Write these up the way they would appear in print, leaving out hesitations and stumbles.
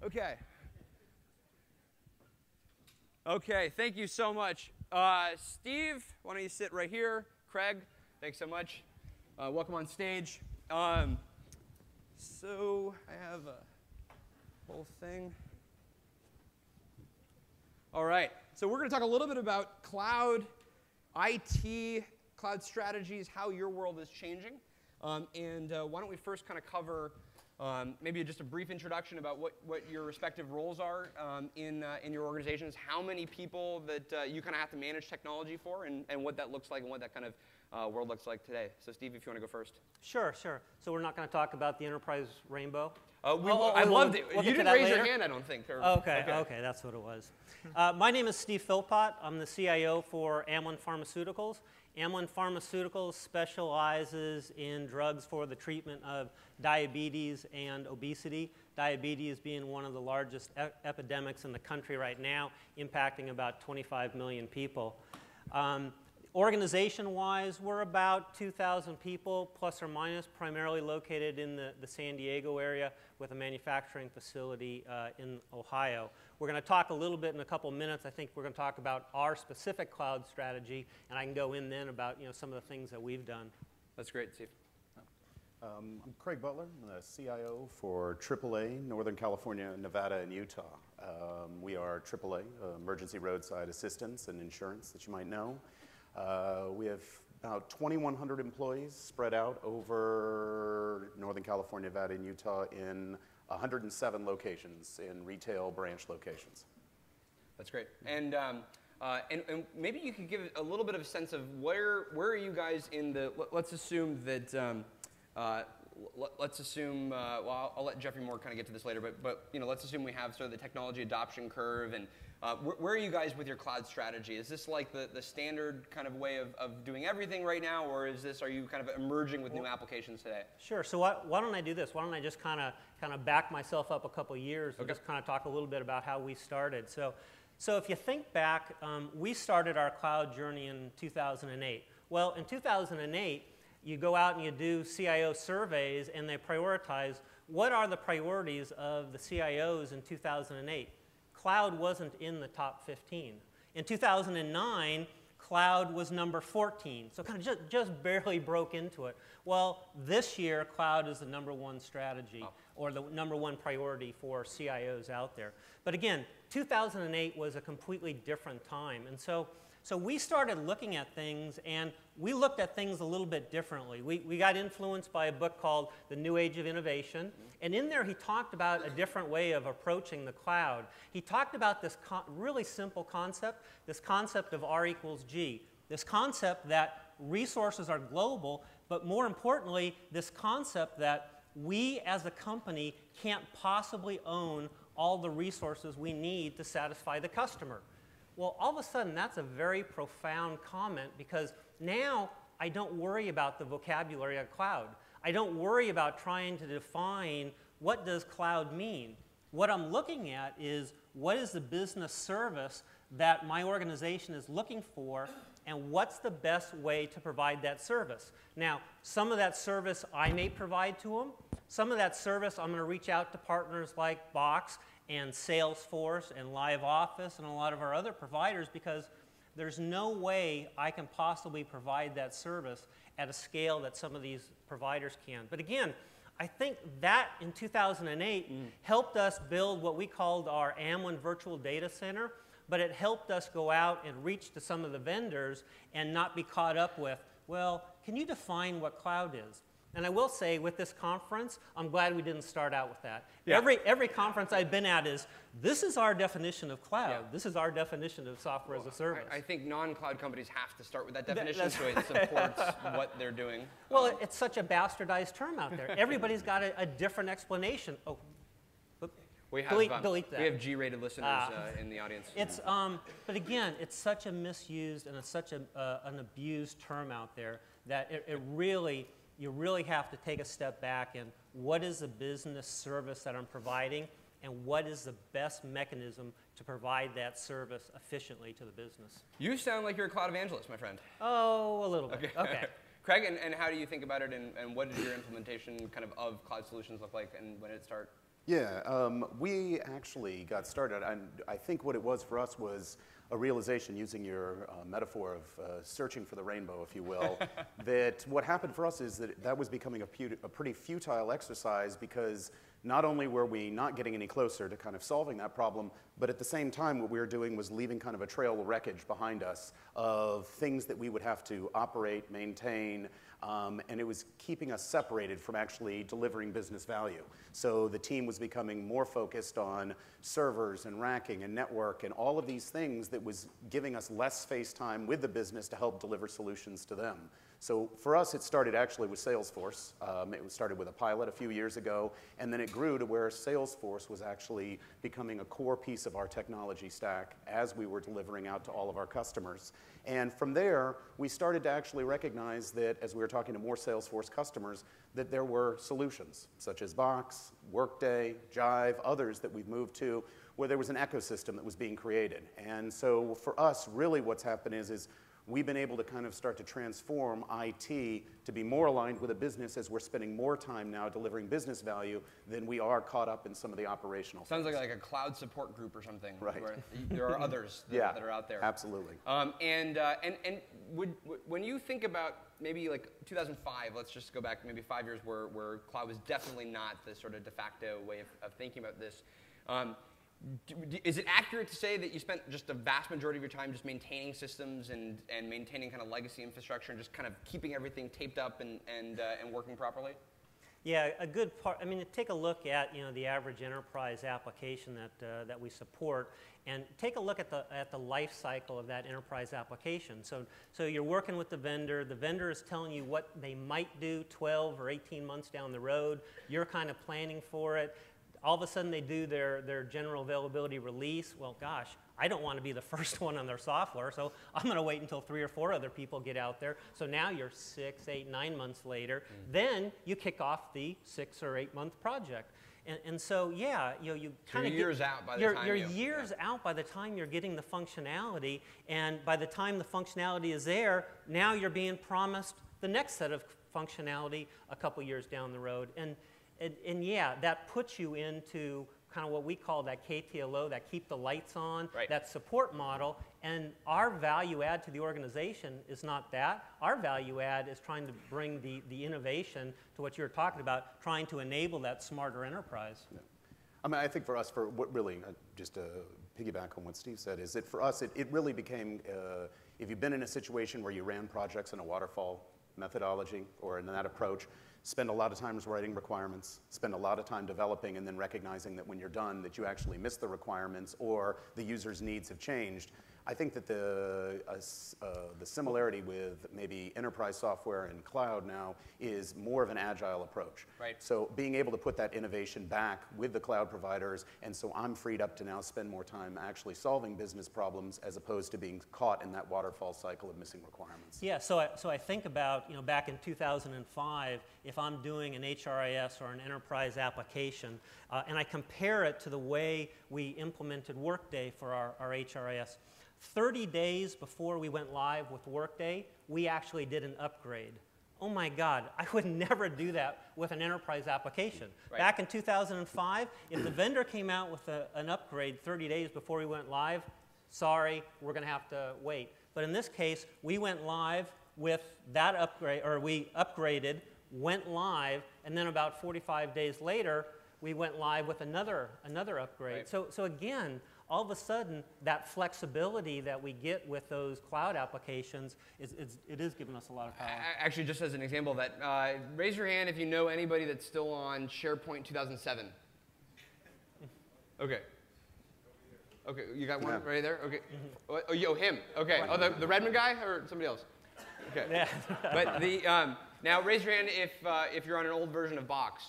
Okay. Okay, thank you so much. Steve, why don't you sit right here? Craig, thanks so much. Welcome on stage. So I have a whole thing. All right, so we're going to talk a little bit about cloud, IT, cloud strategies, how your world is changing. And why don't we first kind of cover maybe just a brief introduction about what your respective roles are in your organizations, how many people that you kind of have to manage technology for, and what that looks like and what that kind of world looks like today. So Steve, if you want to go first. Sure, sure. So we're not going to talk about the enterprise rainbow? I loved it. You didn't raise your hand, I don't think. Okay, that's what it was. My name is Steve Philpott. I'm the CIO for Amylin Pharmaceuticals. Amylin Pharmaceuticals specializes in drugs for the treatment of diabetes and obesity. Diabetes being one of the largest epidemics in the country right now, impacting about 25 million people. Organization-wise, we're about 2,000 people, plus or minus, primarily located in the San Diego area with a manufacturing facility in Ohio. We're going to talk a little bit in a couple minutes. I think we're going to talk about our specific cloud strategy, and I can go in then about some of the things that we've done. That's great, Steve. I'm Craig Butler. I'm the CIO for AAA, Northern California, Nevada, and Utah. We are AAA, Emergency Roadside Assistance and Insurance that you might know. We have about 2,100 employees spread out over Northern California, Nevada, and Utah in 107 locations in retail branch locations. That's great. And maybe you could give a little bit of a sense of where are you guys in the, let's assume that, well, I'll let Jeffrey Moore kind of get to this later, but let's assume we have sort of the technology adoption curve, and where are you guys with your cloud strategy? Is this like the standard kind of way of doing everything right now, or are you kind of emerging with new applications today? Sure. So why don't I do this? Why don't I just kind of back myself up a couple years and just kind of talk a little bit about how we started. So if you think back, we started our cloud journey in 2008. Well, in 2008, you go out and you do CIO surveys, and they prioritize what are the priorities of the CIOs in 2008. Cloud wasn't in the top 15. In 2009, cloud was number 14, so kind of just barely broke into it. Well, this year, cloud is the #1 strategy or the #1 priority for CIOs out there. But again, 2008 was a completely different time, and so we started looking at things, and we looked at things a little bit differently. We got influenced by a book called The New Age of Innovation, and in there he talked about a different way of approaching the cloud. He talked about this really simple concept, this concept of R equals G, this concept that resources are global, but more importantly, this concept that we as a company can't possibly own all the resources we need to satisfy the customer. Well, all of a sudden, that's a very profound comment, because now I don't worry about the vocabulary of cloud. I don't worry about trying to define what does cloud mean. What I'm looking at is what is the business service that my organization is looking for, and what's the best way to provide that service. Now, some of that service I may provide to them. Some of that service I'm going to reach out to partners like Box and Salesforce and LiveOffice and a lot of our other providers, because there's no way I can possibly provide that service at a scale that some of these providers can. But again, I think that in 2008 helped us build what we called our Amylin Virtual Data Center, but it helped us go out and reach to some of the vendors and not be caught up with, well, can you define what cloud is? And I will say, with this conference, I'm glad we didn't start out with that. Yeah. Every conference I've been at is, this is our definition of cloud. Yeah. This is our definition of software as a service. I think non-cloud companies have to start with that definition, so it supports what they're doing. Well, it's such a bastardized term out there. Everybody's got a different explanation. Oh, we have, delete that. We have G-rated listeners in the audience. It's, but again, it's such a misused and it's such an abused term out there that you really have to take a step back and what is the business service that I'm providing, and what is the best mechanism to provide that service efficiently to the business. You sound like you're a cloud evangelist, my friend. Oh, a little bit. Okay. Craig, and how do you think about it, and what did your implementation kind of cloud solutions look like, and when did it start? Yeah, we actually got started, and I think what it was for us was a realization, using your metaphor of searching for the rainbow, if you will, that what happened for us is that was becoming a pretty futile exercise, because not only were we not getting any closer to kind of solving that problem, but at the same time what we were doing was leaving kind of a trail of wreckage behind us of things that we would have to operate, maintain, and it was keeping us separated from actually delivering business value. So the team was becoming more focused on servers and racking and network and all of these things that was giving us less face time with the business to help deliver solutions to them. So for us, it started actually with Salesforce. It started with a pilot a few years ago, and then it grew to where Salesforce was actually becoming a core piece of our technology stack as we were delivering out to all of our customers. And from there, we started to actually recognize that as we were talking to more Salesforce customers, that there were solutions, such as Box, Workday, Jive, others that we've moved to, where there was an ecosystem that was being created. And so for us, really what's happened is we've been able to kind of start to transform IT to be more aligned with a business, as we're spending more time now delivering business value than we are caught up in some of the operational Sounds things. like a cloud support group or something. Right. Where there are others Yeah, that are out there. absolutely. And when you think about maybe like 2005, let's just go back maybe 5 years where cloud was definitely not the sort of de facto way of thinking about this. Is it accurate to say that you spent just the vast majority of your time just maintaining systems and maintaining kind of legacy infrastructure and just kind of keeping everything taped up and working properly? Yeah, a good part. I mean, take a look at the average enterprise application that we support, and take a look at the life cycle of that enterprise application. So you're working with the vendor. The vendor is telling you what they might do 12 or 18 months down the road. You're kind of planning for it. All of a sudden they do their general availability release. Well, gosh, I don't want to be the first one on their software, so I'm going to wait until 3 or 4 other people get out there. So now you're 6, 8, 9 months later. Then you kick off the 6 or 8 month project. And so, yeah, you kind of years out by the time you're years out by the time you're getting the functionality, and by the time the functionality is there, now you're being promised the next set of functionality a couple years down the road. And yeah, that puts you into kind of what we call that KTLO, that keep the lights on, right. That support model. And our value add to the organization is not that. Our value add is trying to bring the innovation to what you were talking about, trying to enable that smarter enterprise. Yeah. I mean, I think for us, for what really, just to piggyback on what Steve said, is that for us, it really became, if you've been in a situation where you ran projects in a waterfall methodology or in that approach, spend a lot of time writing requirements, spend a lot of time developing, and then recognizing that when you're done that you actually missed the requirements or the user's needs have changed. I think that the similarity with maybe enterprise software and cloud now is more of an agile approach. Right. So being able to put that innovation back with the cloud providers, and so I'm freed up to now spend more time actually solving business problems as opposed to being caught in that waterfall cycle of missing requirements. Yeah, so I think about, back in 2005, if I'm doing an HRIS or an enterprise application, and I compare it to the way we implemented Workday for our HRIS, 30 days before we went live with Workday, we actually did an upgrade. Oh my God, I would never do that with an enterprise application. Right. Back in 2005, if the vendor came out with an upgrade 30 days before we went live, sorry, we're going to have to wait. But in this case, we went live with that upgrade, or we upgraded, went live, and then about 45 days later, we went live with another upgrade. Right. So again, all of a sudden, that flexibility that we get with those cloud applications, it is giving us a lot of power. Actually, just as an example of that, raise your hand if you know anybody that's still on SharePoint 2007. Okay. Okay, you got one right there? Okay. Oh, yo, him. Okay. Oh, the Redmond guy or somebody else? Okay. Yeah. But now raise your hand if you're on an old version of Box.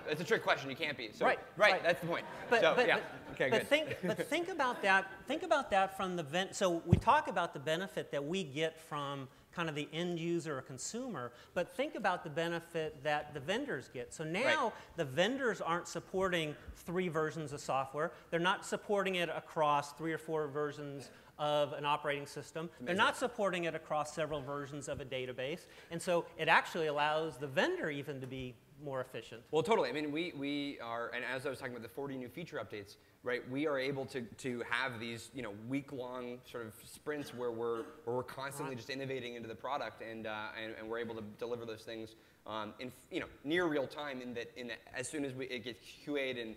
It's a trick question. You can't be. So, right. That's the point. Okay, good. Think about that. Think about that from the So we talk about the benefit that we get from kind of the end user or consumer, but think about the benefit that the vendors get. So now the vendors aren't supporting 3 versions of software. They're not supporting it across 3 or 4 versions of an operating system. They're not supporting it across several versions of a database. And so it actually allows the vendor even to be more efficient. Well, totally. I mean, we are, and as I was talking about the 40 new feature updates, right? We are able to have these, week-long sort of sprints where we're constantly just innovating into the product, and we're able to deliver those things in near real time. In that as soon as it gets QA'd and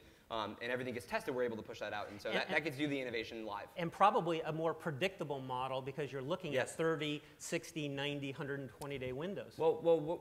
everything gets tested, we're able to push that out, and so that gets you the innovation live. And probably a more predictable model because you're looking at 30, 60, 90, 120-day windows. Well,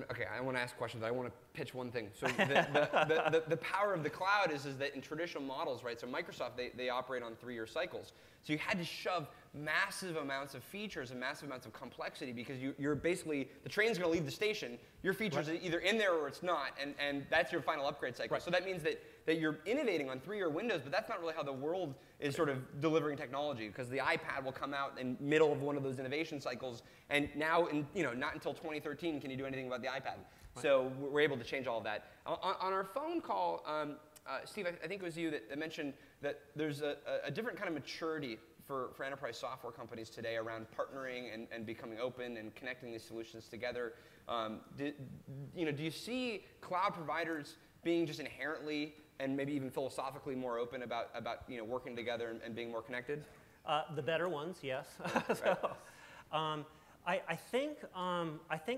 okay, I want to ask questions. I want to pitch one thing. So the power of the cloud is that in traditional models, right? So Microsoft, they operate on 3-year cycles. So you had to shove massive amounts of features and massive amounts of complexity because you're basically, the train's going to leave the station. Your feature's either in there or it's not, and that's your final upgrade cycle. So that means that you're innovating on 3-year windows, but that's not really how the world is sort of delivering technology, because the iPad will come out in middle of one of those innovation cycles, and now, not until 2013 can you do anything about the iPad. So we're able to change all of that. On our phone call, Steve, I think it was you that mentioned that there's a different kind of maturity for enterprise software companies today around partnering and becoming open and connecting these solutions together. Do you see cloud providers being just inherently and maybe even philosophically more open about working together and being more connected? The better ones, yes. I think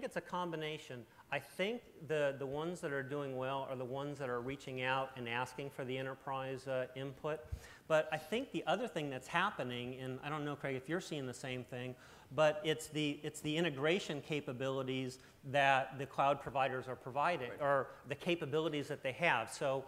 it's a combination. I think the ones that are doing well are the ones that are reaching out and asking for the enterprise input. But I think the other thing that's happening, and I don't know, Craig, if you're seeing the same thing, but it's the integration capabilities that the cloud providers are providing, or the capabilities that they have. So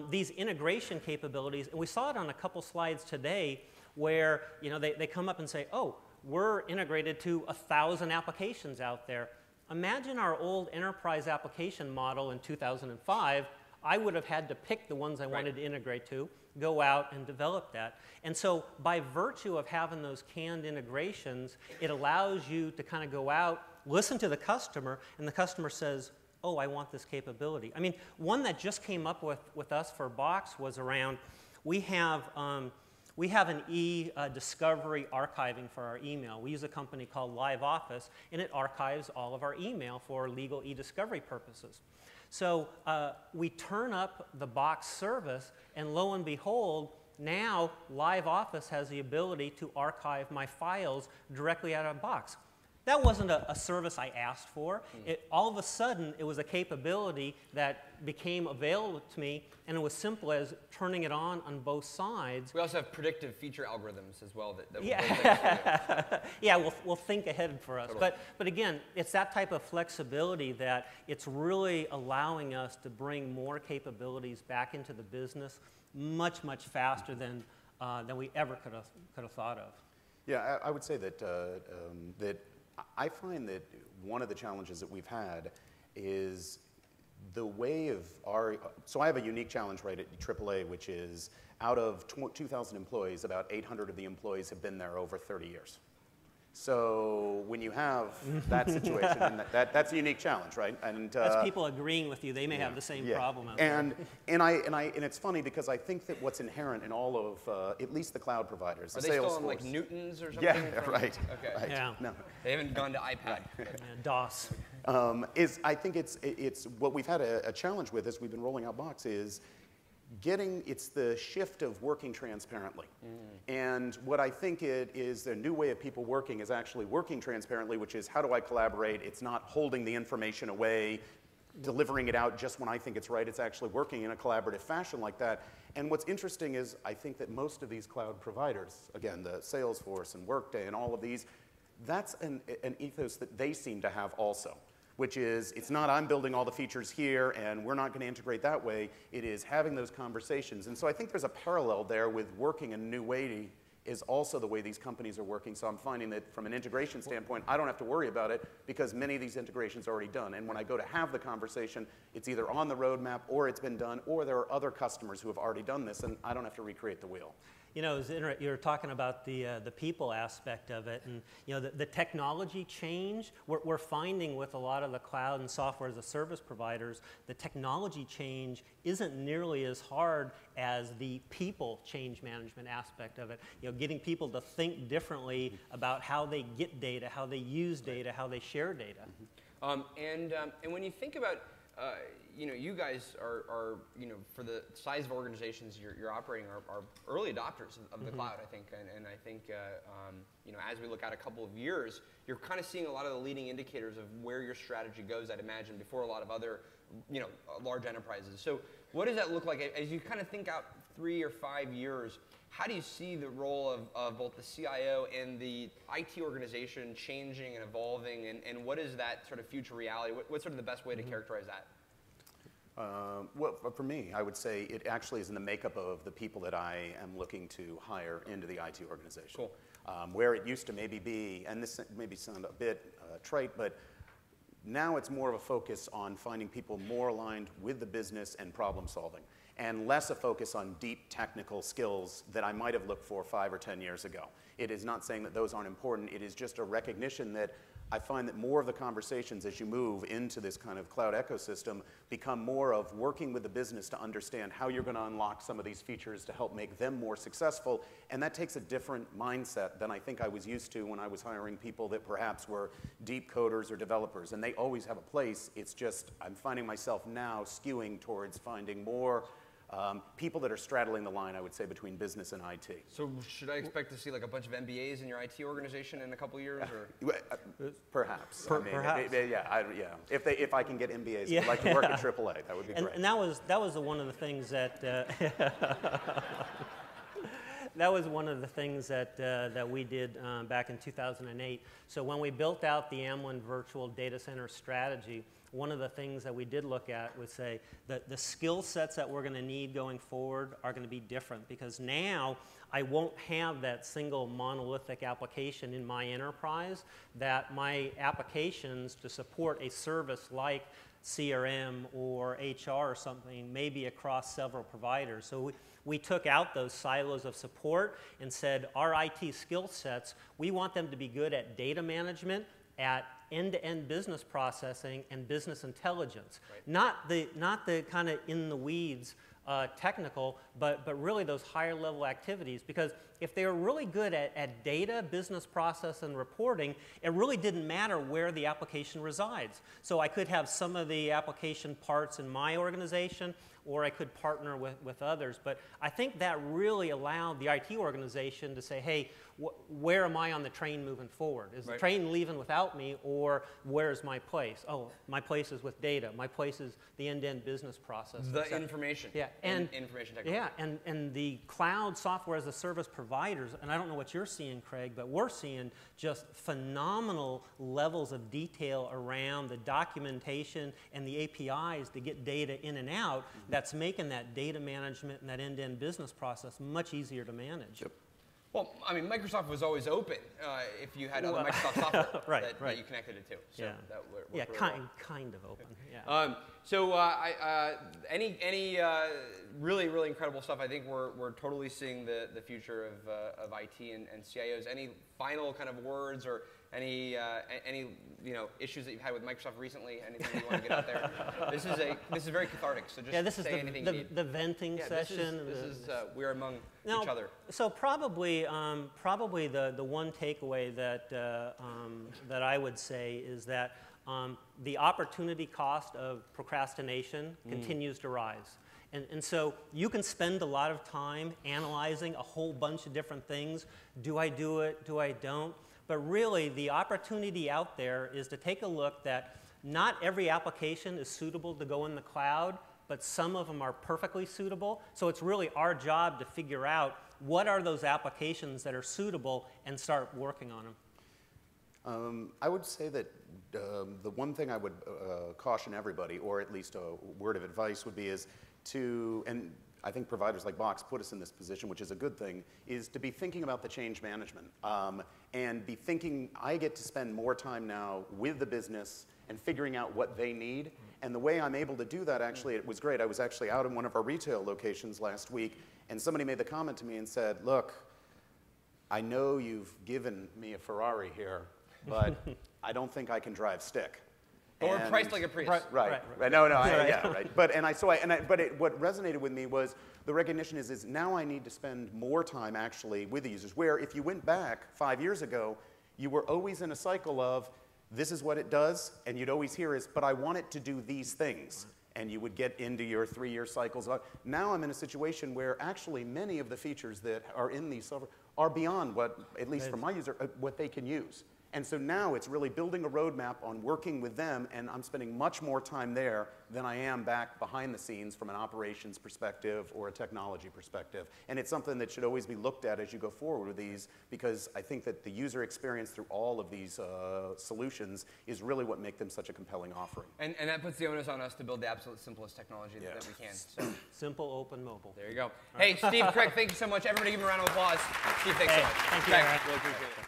these integration capabilities, and we saw it on a couple slides today, where they come up and say, oh, we're integrated to 1,000 applications out there. Imagine our old enterprise application model in 2005. I would have had to pick the ones I wanted to integrate to, go out and develop that. And so by virtue of having those canned integrations, it allows you to kind of go out, listen to the customer, and the customer says, oh, I want this capability. I mean, one that just came up with us for Box was around, we have an e-discovery archiving for our email. We use a company called Live Office, and it archives all of our email for legal e-discovery purposes. So we turn up the Box service, and lo and behold, now Live Office has the ability to archive my files directly out of Box. That wasn't a service I asked for. All of a sudden, it was a capability that became available to me, and it was simple as turning it on both sides. We also have predictive feature algorithms as well. Yeah, we'll think ahead for us. Totally. But again, it's that type of flexibility that it's really allowing us to bring more capabilities back into the business much, much faster than we ever could have thought of. Yeah, I would say that I find that one of the challenges that we've had is the way of so I have a unique challenge right at AAA, which is out of 2,000 employees, about 800 of the employees have been there over 30 years. So when you have that situation, that's a unique challenge, right? And that's people agreeing with you. They may have the same problem out there. And it's funny because I think that what's inherent in all of at least the cloud providers, are they still on like Newtons or something? Yeah, right. Okay. Right. Yeah. No. They haven't gone to iPad. DOS. I think it's what we've had a challenge with as we've been rolling out Box is it's the shift of working transparently. And what I think it is the new way of people working is actually working transparently, which is how do I collaborate? It's not holding the information away, delivering it out just when I think it's right. It's actually working in a collaborative fashion like that. And what's interesting is I think that most of these cloud providers, again, the Salesforce and Workday and all of these, that's an ethos that they seem to have also, which is it's not I'm building all the features here and we're not going to integrate that way. It is having those conversations. And so I think there's a parallel there with working in a new way is also the way these companies are working. So I'm finding that from an integration standpoint, I don't have to worry about it because many of these integrations are already done. And when I go to have the conversation, it's either on the roadmap or it's been done or there are other customers who have already done this and I don't have to recreate the wheel. You know, you're talking about the people aspect of it, and the technology change. We're finding with a lot of the cloud and software as a service providers, the technology change isn't nearly as hard as the people change management aspect of it. Getting people to think differently about how they get data, how they use data, how they share data. And when you think about you know, you guys are, you know, for the size of organizations you're operating, are early adopters of the cloud, I think. And I think, you know, as we look out a couple of years, you're kind of seeing a lot of the leading indicators of where your strategy goes, I'd imagine, before a lot of other, you know, large enterprises. So what does that look like as you kind of think out 3 or 5 years? How do you see the role of both the CIO and the IT organization changing and evolving, and what is that sort of future reality? What's sort of the best way to characterize that? Well, for me, I would say it actually is in the makeup of the people that I am looking to hire into the IT organization. Cool. Where it used to maybe be, and this maybe sound a bit trite, but now it's more of a focus on finding people more aligned with the business and problem solving, and less a focus on deep technical skills that I might have looked for 5 or 10 years ago. It is not saying that those aren't important. It is just a recognition that I find that more of the conversations as you move into this kind of cloud ecosystem become more of working with the business to understand how you're going to unlock some of these features to help make them more successful. And that takes a different mindset than I think I was used to when I was hiring people that perhaps were deep coders or developers. And they always have a place. It's just I'm finding myself now skewing towards finding more people that are straddling the line, I would say, between business and IT. So should I expect to see like a bunch of MBAs in your IT organization in a couple of years, or? Perhaps. Perhaps. Yeah. If I can get MBAs, Yeah. I'd like to work at AAA. That would be great. And that was one of the things that that was one of the things that we did back in 2008. So when we built out the Amylin virtual data center strategy, one of the things that we did look at was say that the skill sets that we're going to need going forward are going to be different, because now I won't have that single monolithic application in my enterprise, that my applications to support a service like CRM or HR or something may be across several providers. So we took out those silos of support and said our IT skill sets, we want them to be good at data management, at end-to-end business processing and business intelligence. Right. Not the kind of in the weeds technical, but really those higher level activities, because if they were really good at data, business process, and reporting, it really didn't matter where the application resides. So I could have some of the application parts in my organization, or I could partner with others. But I think that really allowed the IT organization to say, hey, where am I on the train moving forward? Is the train leaving without me, or where's my place? Oh, my place is with data. My place is the end-to-end business process. The information. Yeah, and information technology. Yeah, and the cloud software as a service providers, and I don't know what you're seeing, Craig, but we're seeing just phenomenal levels of detail around the documentation and the APIs to get data in and out. That's making that data management and that end-to-end business process much easier to manage. Yep. Well, I mean, Microsoft was always open if you had other Microsoft software that you connected it to. So yeah, kind of open. Yeah. So any really, really incredible stuff. I think we're totally seeing the future of IT and CIOs. Any final kind of words or any issues that you've had with Microsoft recently? Anything you want to get out there? This is very cathartic. So just say anything you need. The venting session. This is we're among each other. So probably the one takeaway that I would say is that the opportunity cost of procrastination continues to rise. And so you can spend a lot of time analyzing a whole bunch of different things. Do I do it? Do I don't? But really, the opportunity out there is to take a look that not every application is suitable to go in the cloud, but some of them are perfectly suitable. So it's really our job to figure out what are those applications that are suitable and start working on them. I would say that the one thing I would caution everybody, or at least a word of advice would be, is to, and I think providers like Box put us in this position, which is a good thing, is to be thinking about the change management and be thinking, I get to spend more time now with the business and figuring out what they need. And the way I'm able to do that, actually, it was great. I was actually out in one of our retail locations last week, and somebody made the comment to me and said, look, I know you've given me a Ferrari here, but I don't think I can drive stick. Or priced like a Prius. Right. But what resonated with me was the recognition is now I need to spend more time actually with the users, where if you went back 5 years ago, you were always in a cycle of this is what it does, and you'd always hear is, but I want it to do these things. And you would get into your 3-year cycles. Now I'm in a situation where actually many of the features that are in these software are beyond what, at least from my user, what they can use. And so now it's really building a roadmap on working with them, and I'm spending much more time there than I am back behind the scenes from an operations perspective or a technology perspective. And it's something that should always be looked at as you go forward with these, because I think that the user experience through all of these solutions is really what make them such a compelling offering. And that puts the onus on us to build the absolute simplest technology that we can. So. Simple, open, mobile. There you go. Hey, Steve, Craig, thank you so much. Everybody give him a round of applause. Steve, thanks so much. Thank you, Craig, Eric. really appreciate it.